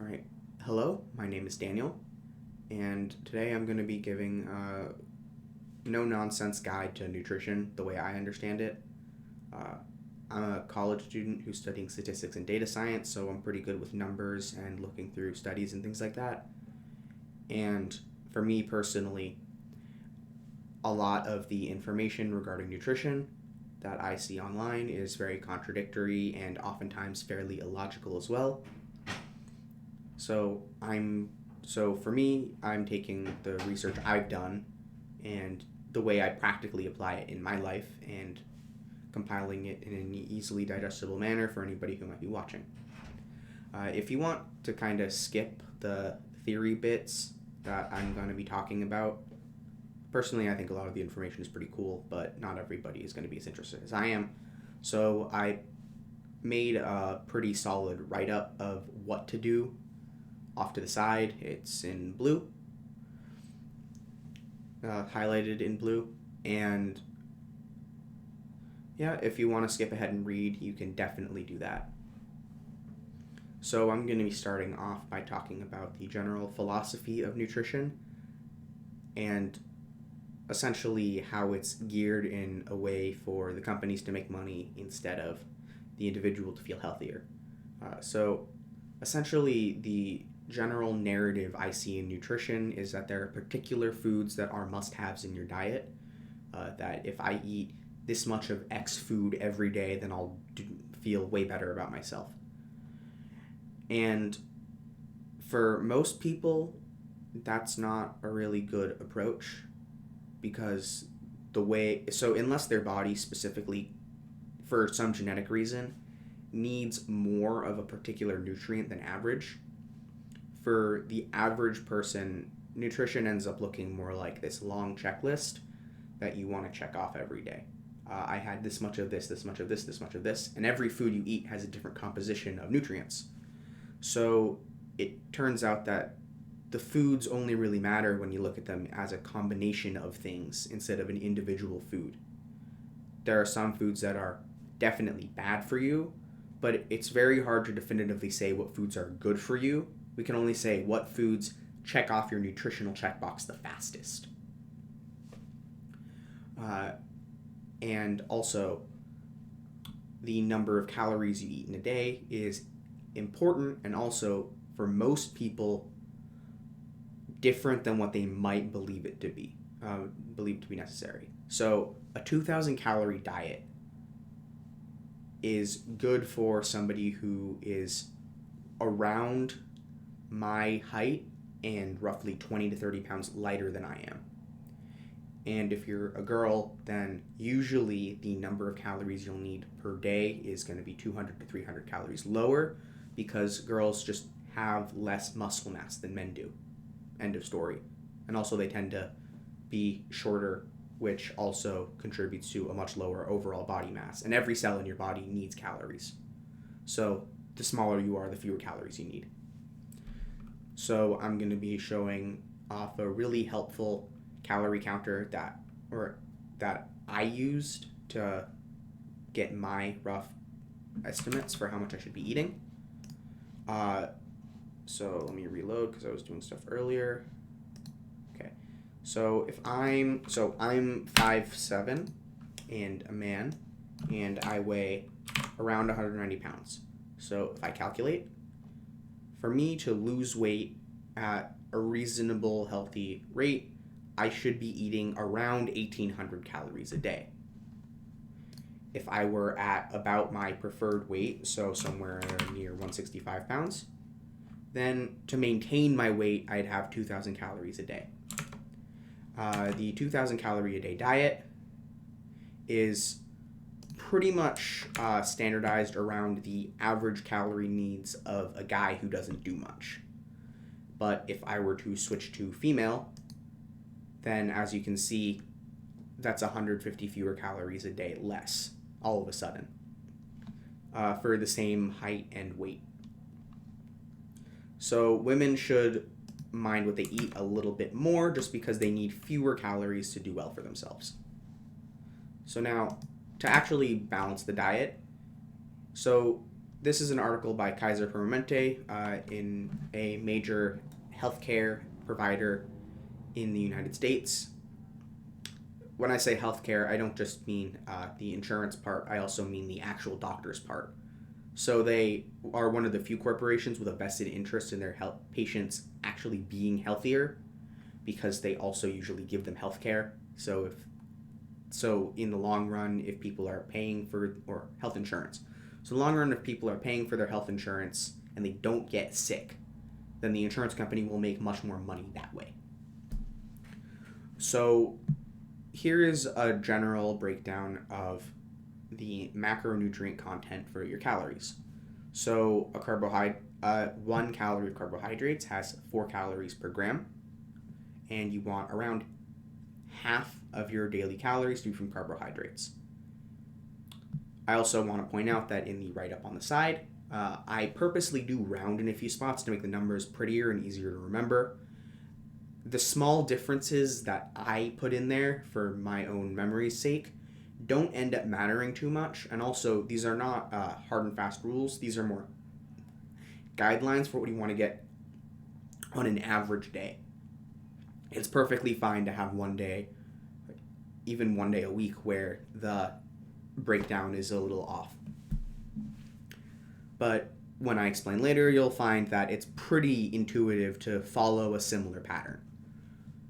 All right. Hello, my name is Daniel, and today I'm going to be giving a no-nonsense guide to nutrition the way I understand it. Uh, I'm a college student who's studying statistics and data science, so I'm pretty good with numbers and looking through studies and things like that. And for me personally, a lot of the information regarding nutrition that I see online is very contradictory and oftentimes fairly illogical as well. So for me, I'm taking the research I've done and the way I practically apply it in my life and compiling it in an easily digestible manner for anybody who might be watching. If you want to kind of skip the theory bits that I'm going to be talking about, personally, I think a lot of the information is pretty cool, but not everybody is going to be as interested as I am. So I made a pretty solid write-up of what to do off to the side. It's in blue, highlighted in blue, and yeah, if you want to skip ahead and read, you can definitely do that. So I'm going to be starting off by talking about the general philosophy of nutrition and essentially how it's geared in a way for the companies to make money instead of the individual to feel healthier. So essentially, the general narrative I see in nutrition is that there are particular foods that are must-haves in your diet. That if I eat this much of X food every day, then I'll feel way better about myself. And for most people, that's not a really good approach because unless their body specifically, for some genetic reason, needs more of a particular nutrient than average, for the average person, nutrition ends up looking more like this long checklist that you want to check off every day. I had this much of this, this much of this, this much of this, and every food you eat has a different composition of nutrients. So it turns out that the foods only really matter when you look at them as a combination of things instead of an individual food. There are some foods that are definitely bad for you, but it's very hard to definitively say what foods are good for you. We can only say what foods check off your nutritional checkbox the fastest. And also, the number of calories you eat in a day is important and also, for most people, different than what they might believe it to be necessary. So a 2,000 calorie diet is good for somebody who is around my height and roughly 20 to 30 pounds lighter than I am. And if you're a girl, then usually the number of calories you'll need per day is going to be 200 to 300 calories lower because girls just have less muscle mass than men do. End of story. And also they tend to be shorter, which also contributes to a much lower overall body mass. And every cell in your body needs calories. So the smaller you are, the fewer calories you need. So I'm going to be showing off a really helpful calorie counter that I used to get my rough estimates for how much I should be eating. So let me reload because I was doing stuff earlier. Okay, so I'm 5'7" and a man, and I weigh around 190 pounds. So if I calculate, for me to lose weight at a reasonable, healthy rate, I should be eating around 1,800 calories a day. If I were at about my preferred weight, so somewhere near 165 pounds, then to maintain my weight, I'd have 2,000 calories a day. The 2,000 calorie a day diet is pretty much standardized around the average calorie needs of a guy who doesn't do much. But if I were to switch to female, then as you can see, that's 150 fewer calories a day less, all of a sudden, for the same height and weight. So women should mind what they eat a little bit more just because they need fewer calories to do well for themselves. So now, to actually balance the diet, so this is an article by Kaiser Permanente in a major healthcare provider in the United States. When I say healthcare, I don't just mean the insurance part, I also mean the actual doctor's part. So they are one of the few corporations with a vested interest in their patients actually being healthier, because they also usually give them healthcare. So in the long run, if people are paying for, or health insurance. So in the long run, if people are paying for their health insurance and they don't get sick, then the insurance company will make much more money that way. So here is a general breakdown of the macronutrient content for your calories. So 1 calorie of carbohydrates has 4 calories per gram, and you want around half of your daily calories to be from carbohydrates. I also want to point out that in the write-up on the side, I purposely do round in a few spots to make the numbers prettier and easier to remember. The small differences that I put in there for my own memory's sake don't end up mattering too much, and also these are not hard and fast rules. These are more guidelines for what you want to get on an average day. It's perfectly fine to have one day, even one day a week, where the breakdown is a little off. But when I explain later, you'll find that it's pretty intuitive to follow a similar pattern.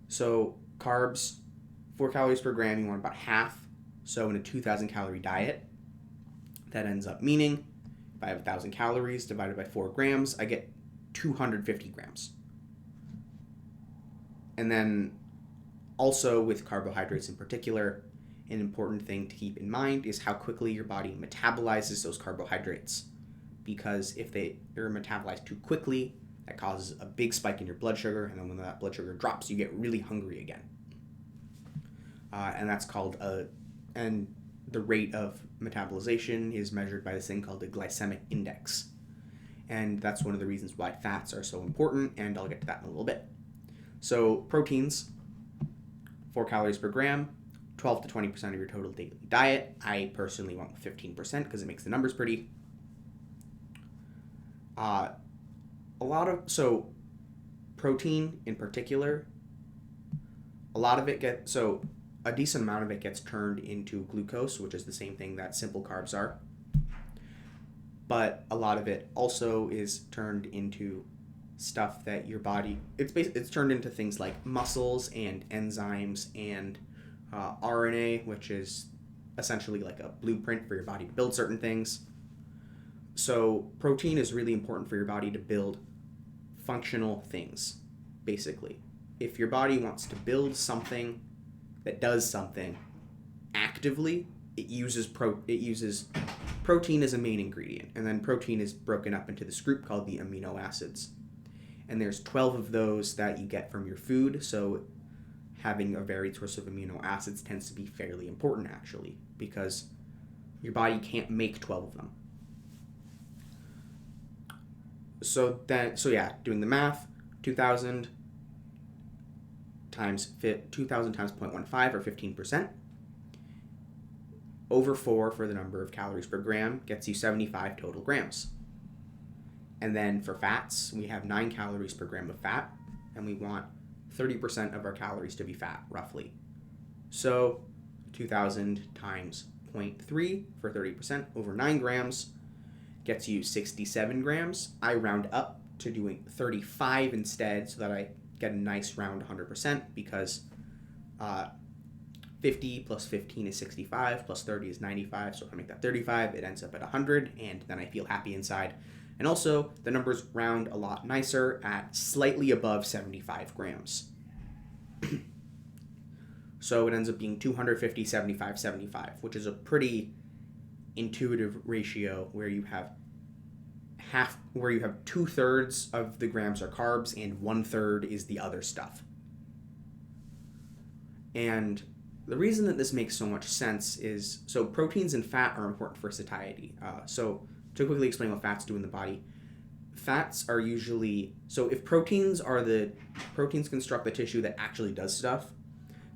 So carbs, 4 calories per gram, you want about half. So in a 2,000 calorie diet, that ends up meaning if I have 1,000 calories divided by 4 grams, I get 250 grams. And then also with carbohydrates in particular, an important thing to keep in mind is how quickly your body metabolizes those carbohydrates. Because if they are metabolized too quickly, that causes a big spike in your blood sugar, and then when that blood sugar drops, you get really hungry again. And that's called and the rate of metabolization is measured by this thing called the glycemic index. And that's one of the reasons why fats are so important, and I'll get to that in a little bit. So proteins, 4 calories per gram, 12 to 20% of your total daily diet. I personally went with 15% because it makes the numbers pretty. So protein in particular, a decent amount of it gets turned into glucose, which is the same thing that simple carbs are. But a lot of it also is turned into stuff that your body, it's turned into things like muscles and enzymes and RNA, which is essentially like a blueprint for your body to build certain things. So protein is really important for your body to build functional things, basically. If your body wants to build something that does something actively, it uses protein as a main ingredient, and then protein is broken up into this group called the amino acids. And there's 12 of those that you get from your food, so having a varied source of amino acids tends to be fairly important, actually, because your body can't make 12 of them. So doing the math, 2,000 times 0.15 or 15%. Over 4 for the number of calories per gram gets you 75 total grams. And then for fats, we have 9 calories per gram of fat, and we want 30% of our calories to be fat, roughly. So 2,000 times 0.3 for 30% over 9 grams gets you 67 grams. I round up to doing 35 instead so that I get a nice round 100%, because 50 plus 15 is 65, plus 30 is 95, so if I make that 35, it ends up at 100, and then I feel happy inside. And also, the numbers round a lot nicer at slightly above 75 grams. So it ends up being 250, 75, 75, which is a pretty intuitive ratio where you have 2/3 of the grams are carbs and 1/3 is the other stuff. And the reason that this makes so much sense is, so proteins and fat are important for satiety. So to quickly explain what fats do in the body, fats are usually, so if proteins construct the tissue that actually does stuff,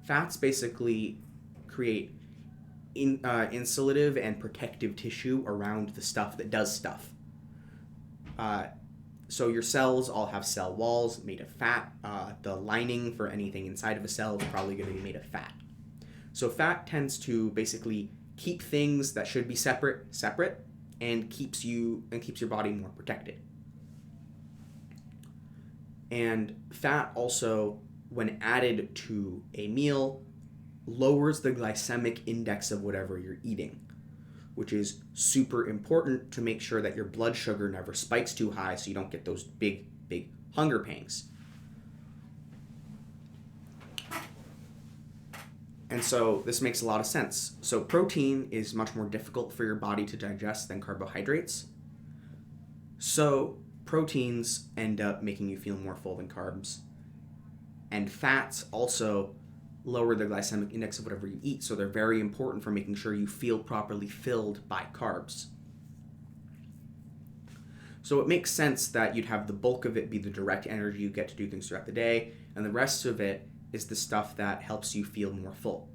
fats basically create insulative and protective tissue around the stuff that does stuff. So your cells all have cell walls made of fat. The lining for anything inside of a cell is probably going to be made of fat. So fat tends to basically keep things that should be separate, and keeps your body more protected. And fat also, when added to a meal, lowers the glycemic index of whatever you're eating, which is super important to make sure that your blood sugar never spikes too high so you don't get those big hunger pangs. And so this makes a lot of sense. So protein is much more difficult for your body to digest than carbohydrates. So proteins end up making you feel more full than carbs. And fats also lower the glycemic index of whatever you eat, so they're very important for making sure you feel properly filled by carbs. So it makes sense that you'd have the bulk of it be the direct energy you get to do things throughout the day, and the rest of it is the stuff that helps you feel more full.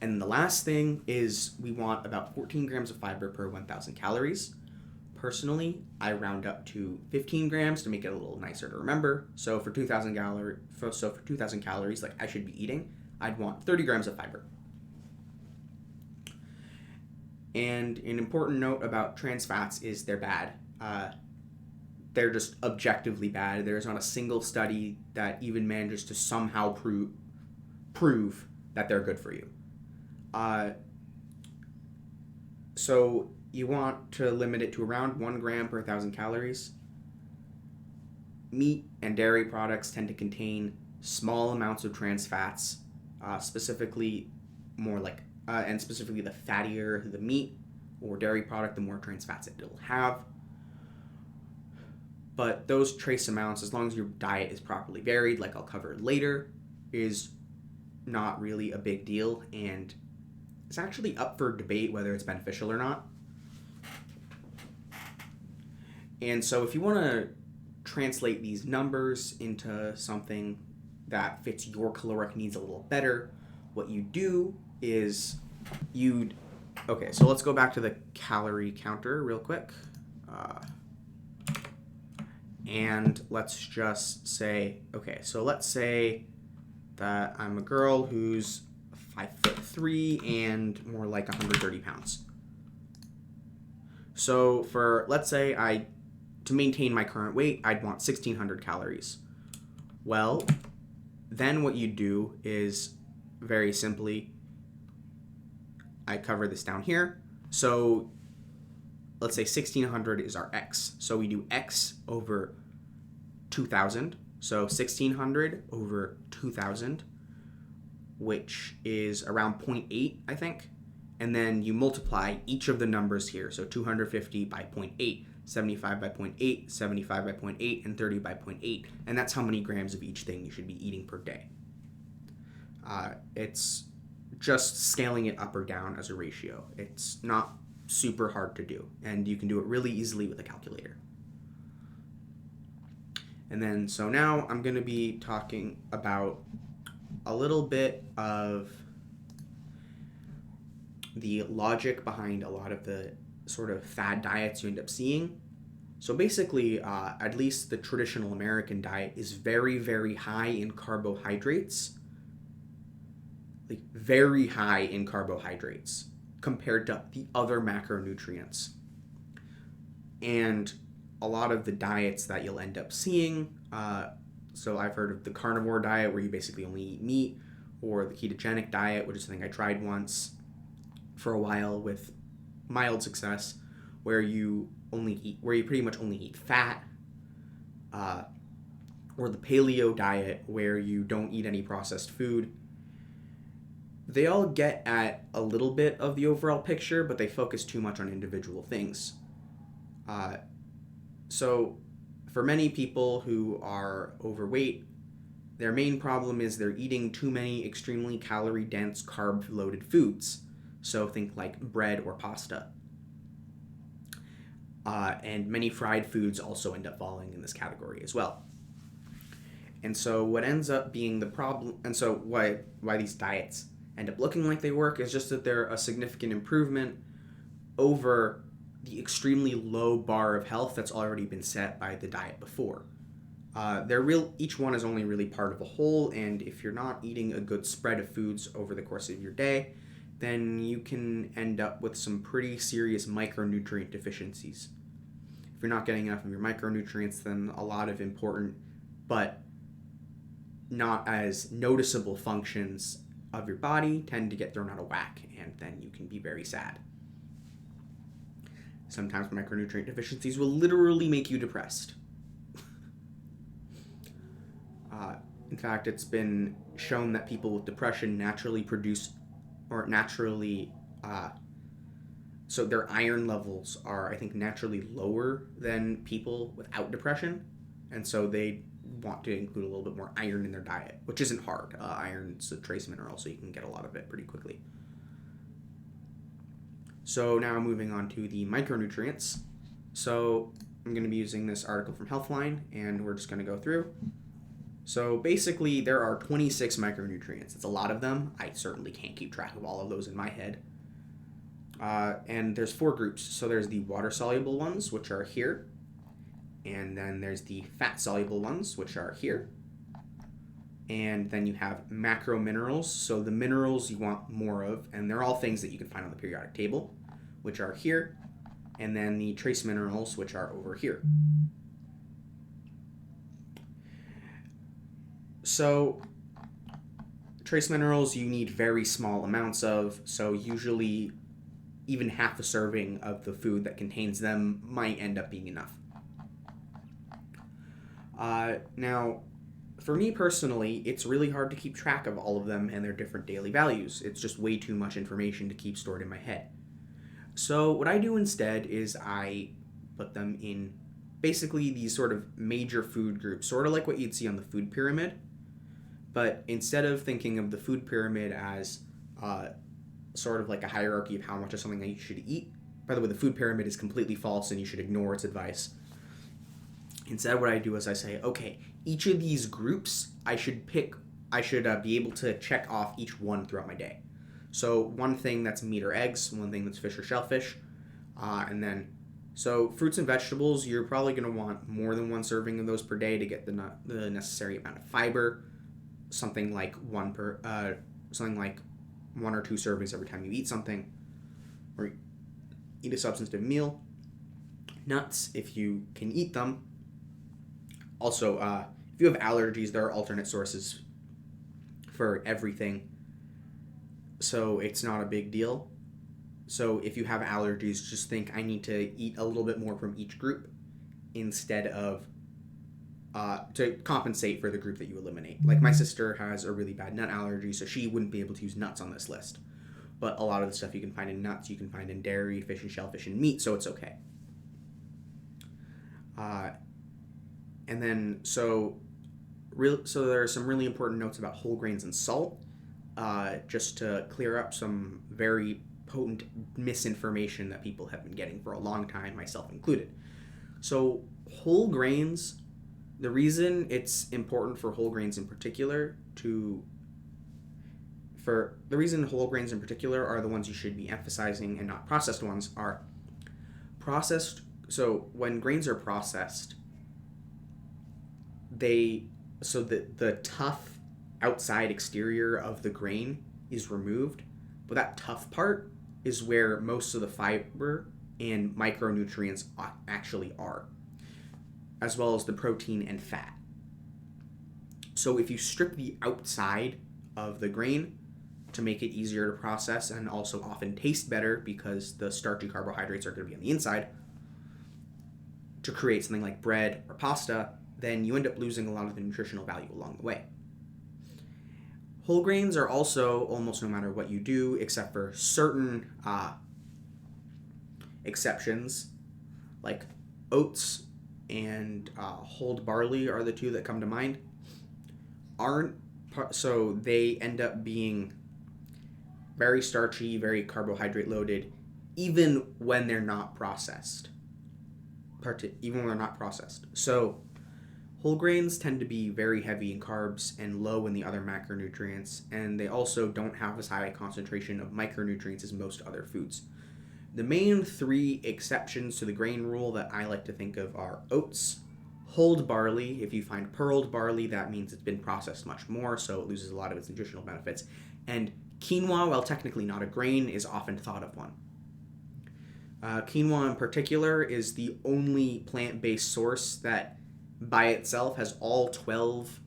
And the last thing is we want about 14 grams of fiber per 1,000 calories. Personally, I round up to 15 grams to make it a little nicer to remember. So for 2,000 calories, like I should be eating, I'd want 30 grams of fiber. And an important note about trans fats is they're bad. They're just objectively bad. There's not a single study that even manages to somehow prove that they're good for you. So you want to limit it to around 1 gram per 1,000 calories. Meat and dairy products tend to contain small amounts of trans fats, specifically the fattier the meat or dairy product, the more trans fats it'll have. But those trace amounts, as long as your diet is properly varied, like I'll cover later, is not really a big deal, and it's actually up for debate whether it's beneficial or not. And so if you want to translate these numbers into something that fits your caloric needs a little better, what you do is okay, so let's go back to the calorie counter real quick. And let's just say, okay, so let's say that I'm a girl who's 5'3" and more like 130 pounds. So let's say to maintain my current weight, I'd want 1,600 calories. Well, then what you do is very simply, I cover this down here. So let's say 1,600 is our X. So we do X over 2,000. So 1,600 over 2,000, which is around 0.8, I think. And then you multiply each of the numbers here. So 250 by 0.8, 75 by 0.8, 75 by 0.8, and 30 by 0.8. And that's how many grams of each thing you should be eating per day. It's just scaling it up or down as a ratio. It's not super hard to do, and you can do it really easily with a calculator. And then, so now I'm going to be talking about a little bit of the logic behind a lot of the sort of fad diets you end up seeing. So basically, at least the traditional American diet is very, very high in carbohydrates. Like very high in carbohydrates compared to the other macronutrients. And a lot of the diets that you'll end up seeing, so I've heard of the carnivore diet where you basically only eat meat, or the ketogenic diet, which is something I tried once for a while with mild success, where you pretty much only eat fat, or the paleo diet where you don't eat any processed food. They all get at a little bit of the overall picture, but they focus too much on individual things. So for many people who are overweight, their main problem is they're eating too many extremely calorie-dense, carb-loaded foods. So think like bread or pasta. And many fried foods also end up falling in this category as well. And so what ends up being the problem, and so why these diets end up looking like they work, is just that they're a significant improvement over the extremely low bar of health that's already been set by the diet before. Each one is only really part of a whole, and if you're not eating a good spread of foods over the course of your day, then you can end up with some pretty serious micronutrient deficiencies. If you're not getting enough of your micronutrients, then a lot of important but not as noticeable functions of your body tend to get thrown out of whack, and then you can be very sad. Sometimes micronutrient deficiencies will literally make you depressed. In fact, it's been shown that people with depression naturally produce, or naturally, so their iron levels are, I think, naturally lower than people without depression, and so they want to include a little bit more iron in their diet, which isn't hard. Iron's a trace mineral, so you can get a lot of it pretty quickly. So now moving on to the micronutrients. So I'm going to be using this article from Healthline, and we're just going to go through. So basically, there are 26 micronutrients. It's a lot of them. I certainly can't keep track of all of those in my head. And there's 4 groups. So there's the water-soluble ones, which are here. And then there's the fat-soluble ones, which are here. And then you have macrominerals, so the minerals you want more of, and they're all things that you can find on the periodic table, which are here. And then the trace minerals, which are over here. So trace minerals you need very small amounts of, so usually even half a serving of the food that contains them might end up being enough. Now, for me personally, it's really hard to keep track of all of them and their different daily values. It's just way too much information to keep stored in my head. So what I do instead is I put them in basically these sort of major food groups, sort of like what you'd see on the food pyramid. But instead of thinking of the food pyramid as sort of like a hierarchy of how much of something that you should eat, by the way, the food pyramid is completely false and you should ignore its advice. Instead, what I do is I say, okay, each of these groups, I should be able to check off each one throughout my day. So one thing that's meat or eggs, one thing that's fish or shellfish, so fruits and vegetables, you're probably going to want more than one serving of those per day to get the necessary amount of fiber. Something like one or 2 servings every time you eat something, or eat a substantive meal. Nuts, if you can eat them. Also, if you have allergies, there are alternate sources for everything, so it's not a big deal. So if you have allergies, just think I need to eat a little bit more from each group instead of to compensate for the group that you eliminate. Like my sister has a really bad nut allergy, so she wouldn't be able to use nuts on this list. But a lot of the stuff you can find in nuts, you can find in dairy, fish and shellfish, and meat, so it's okay. So there are some really important notes about whole grains and salt, just to clear up some very potent misinformation that people have been getting for a long time, myself included. So whole grains, the reason it's important for whole grains in particular are the ones you should be emphasizing and not processed ones are processed. So when grains are processed, the tough outside exterior of the grain is removed, but that tough part is where most of the fiber and micronutrients actually are, as well as the protein and fat. So if you strip the outside of the grain to make it easier to process and also often taste better because the starchy carbohydrates are going to be on the inside to create something like bread or pasta, then you end up losing a lot of the nutritional value along the way. Whole grains are also, almost no matter what you do, except for certain exceptions, like oats and whole barley are the 2 that come to mind, so they end up being very starchy, very carbohydrate loaded, even when they're not processed. So whole grains tend to be very heavy in carbs and low in the other macronutrients, and they also don't have as high a concentration of micronutrients as most other foods. The main three exceptions to the grain rule that I like to think of are oats, hulled barley. If you find pearled barley, that means it's been processed much more, so it loses a lot of its nutritional benefits. And quinoa, while technically not a grain, is often thought of one. Quinoa in particular is the only plant-based source that by itself has all 12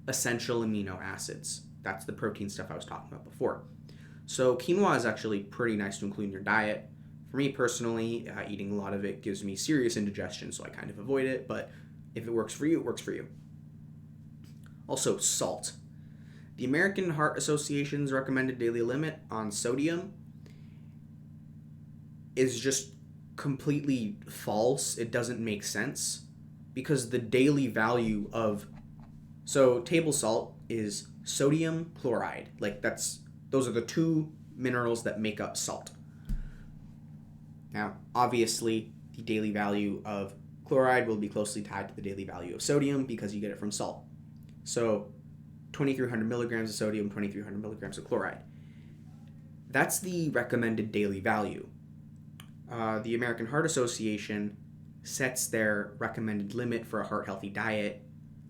essential amino acids. That's the protein stuff I was talking about before. So quinoa is actually pretty nice to include in your diet. For me personally, eating a lot of it gives me serious indigestion, so I kind of avoid it, but if it works for you, it works for you. Also, salt. The American Heart Association's recommended daily limit on sodium is just completely false. It doesn't make sense because the daily value of table salt is sodium chloride. Those are the two minerals that make up salt. Now, obviously, the daily value of chloride will be closely tied to the daily value of sodium because you get it from salt. So 2,300 milligrams of sodium, 2,300 milligrams of chloride. That's the recommended daily value. The American Heart Association sets their recommended limit for a heart-healthy diet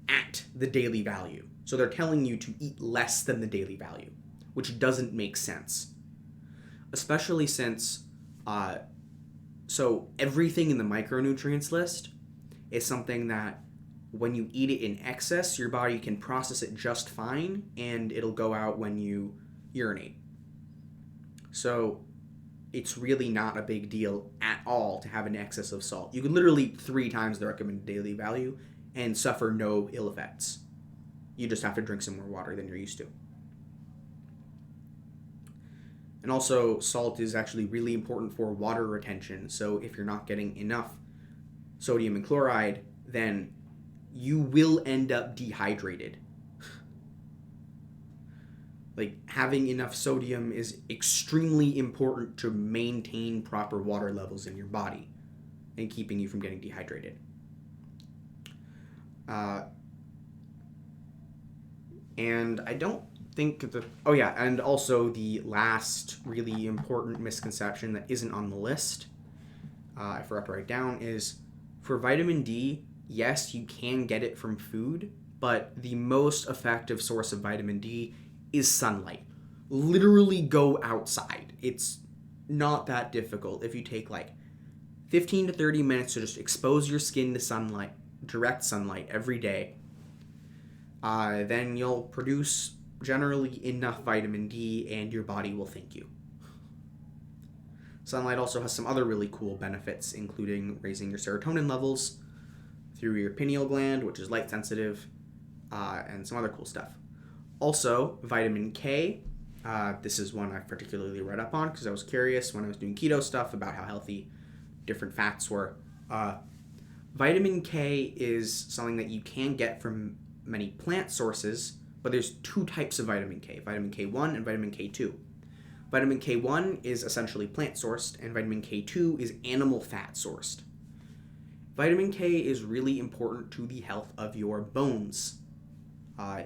at the daily value. So they're telling you to eat less than the daily value, which doesn't make sense. Especially since, everything in the micronutrients list is something that when you eat it in excess, your body can process it just fine, and it'll go out when you urinate. So it's really not a big deal at all to have an excess of salt. You could literally eat 3 times the recommended daily value and suffer no ill effects. You just have to drink some more water than you're used to. And also, salt is actually really important for water retention. So if you're not getting enough sodium and chloride, then you will end up dehydrated. Having enough sodium is extremely important to maintain proper water levels in your body and keeping you from getting dehydrated. And I don't think and also the last really important misconception that isn't on the list, I forgot to write down, is for vitamin D, yes, you can get it from food, but the most effective source of vitamin D is sunlight. Literally go outside. It's not that difficult. If you take 15 to 30 minutes to just expose your skin to sunlight, direct sunlight every day, then you'll produce generally enough vitamin D and your body will thank you. Sunlight also has some other really cool benefits, including raising your serotonin levels through your pineal gland, which is light sensitive, and some other cool stuff. Also, vitamin K. This is one I particularly read up on because I was curious when I was doing keto stuff about how healthy different fats were. Vitamin K is something that you can get from many plant sources, but there's 2 types of vitamin K, vitamin K1 and vitamin K2. Vitamin K1 is essentially plant sourced, and vitamin K2 is animal fat sourced. Vitamin K is really important to the health of your bones.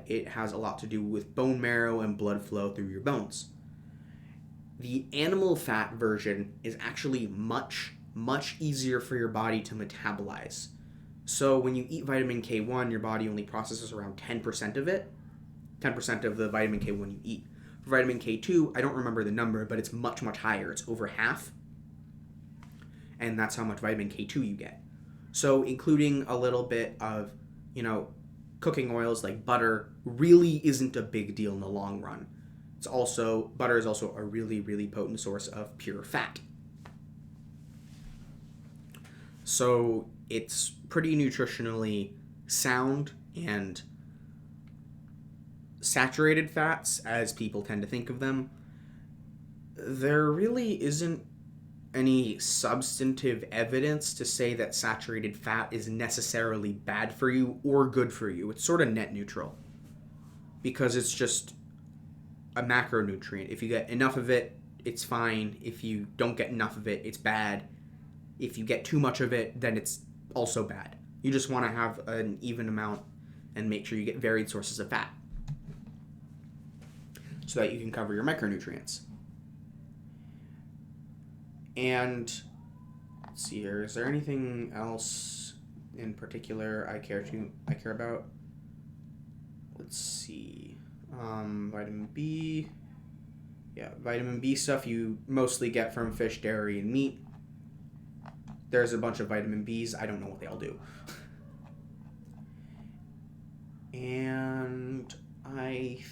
It has a lot to do with bone marrow and blood flow through your bones. The animal fat version is actually much, much easier for your body to metabolize. So when you eat vitamin K1, your body only processes around 10% of it, 10% of the vitamin K1 you eat. For vitamin K2, I don't remember the number, but it's much, much higher. It's over half, and that's how much vitamin K2 you get. So including a little bit of, cooking oils like butter really isn't a big deal in the long run. Butter is also a really, really potent source of pure fat. So it's pretty nutritionally sound, and saturated fats, as people tend to think of them, there really isn't any substantive evidence to say that saturated fat is necessarily bad for you or good for you. It's sort of net neutral because it's just a macronutrient. If you get enough of it, it's fine. If you don't get enough of it, it's bad. If you get too much of it, then it's also bad. You just want to have an even amount and make sure you get varied sources of fat so that you can cover your micronutrients. And let's see here. Is there anything else in particular I care about? Let's see. Vitamin B. Yeah, vitamin B stuff you mostly get from fish, dairy, and meat. There's a bunch of vitamin Bs. I don't know what they all do. And I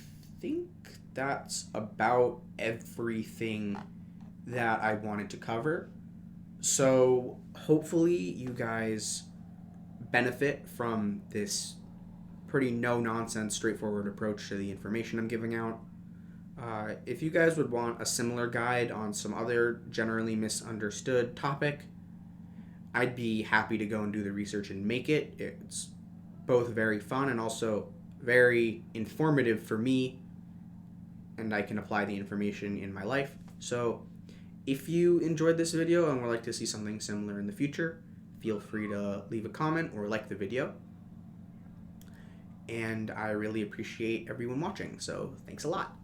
think that's about everything that I wanted to cover. So hopefully you guys benefit from this pretty no-nonsense, straightforward approach to the information I'm giving out. If you guys would want a similar guide on some other generally misunderstood topic, I'd be happy to go and do the research and make it. It's both very fun and also very informative for me, and I can apply the information in my life. So if you enjoyed this video and would like to see something similar in the future, feel free to leave a comment or like the video. And I really appreciate everyone watching, so thanks a lot.